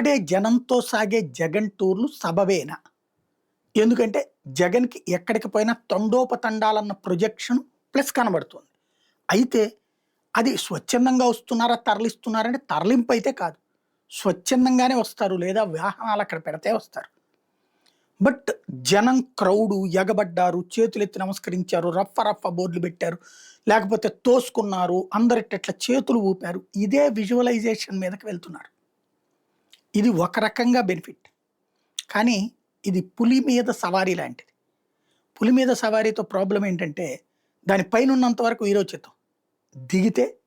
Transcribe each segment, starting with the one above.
అంటే జనంతో సాగే జగన్ టూర్లు సబబేనా? ఎందుకంటే జగన్‌కి ఎక్కడికి పోయినా తండోపతండాలన్న ప్రొజెక్షన్ ప్లస్ కనబడుతుంది. అయితే అది స్వచ్ఛందంగా వస్తున్నారా? తరలిస్తున్నారంటే తరలింపైతే కాదు. స్వచ్ఛందంగానే వస్తారు. లేదా వాహనాలు అక్కడ పెడితే వస్తారు. బట్ జనం క్రౌడు ఎగబడ్డారు, చేతులెత్తి నమస్కరించారు, రఫ రఫ బోర్డులు పెట్టారు. లేకపోతే తోసుకున్నారు, అందరిట్లా చేతులు ఊపారు. ఇదే విజువలైజేషన్ మీదకి వెళ్తున్నారు. ఇది ఒక రకంగా బెనిఫిట్. కానీ ఇది పులి మీద సవారీ లాంటిది. పులి మీద సవారీతో ప్రాబ్లమ్ ఏంటంటే దాని పైనున్నంత వరకు వీరోచితం. దిగితే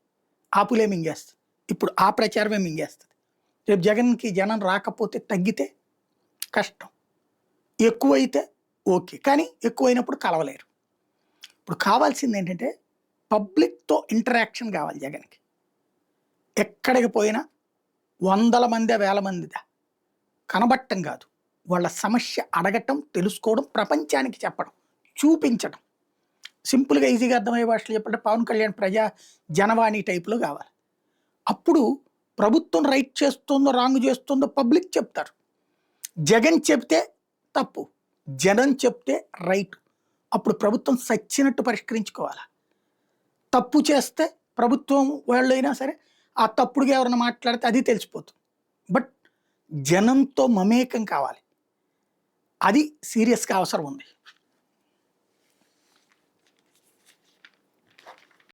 ఆ పులే మింగేస్తది. ఇప్పుడు ఆ ప్రచారమే మింగేస్తది. రేపు జగన్‌కి జనం రాకపోతే తగ్గితే కష్టం. ఎక్కువైతే ఓకే. కానీ ఎక్కువైనప్పుడు కలవలేరు. ఇప్పుడు కావాల్సిందేంటంటే పబ్లిక్‌తో ఇంటరాక్షన్ కావాలి జగన్‌కి. ఎక్కడికి పోయినా వందల మందా, వేల మందిదా కనబడటం కాదు. వాళ్ళ సమస్య అడగటం, తెలుసుకోవడం, ప్రపంచానికి చెప్పడం, చూపించడం. సింపుల్‌గా ఈజీగా అర్థమయ్యే భాషలో చెప్పాలంటే పవన్ కళ్యాణ్ జనవాణి టైప్‌లో కావాలి. అప్పుడు ప్రభుత్వం రైట్ చేస్తుందో, రాంగ్ చేస్తుందో పబ్లిక్ చెప్తారు. జగన్ చెప్తే తప్పు. జనం చెప్తే రైట్. అప్పుడు ప్రభుత్వం సచ్చినట్టు పరిష్కరించుకోవాలి. తప్పు చేస్తే ప్రభుత్వం వాళ్ళైనా సరే ఆ తప్పుడుగా ఎవరైనా మాట్లాడితే అది తెలిసిపోతుంది. బట్ జనంతో మమేకం కావాలి. అది సీరియస్‌గా అవసరం ఉంది.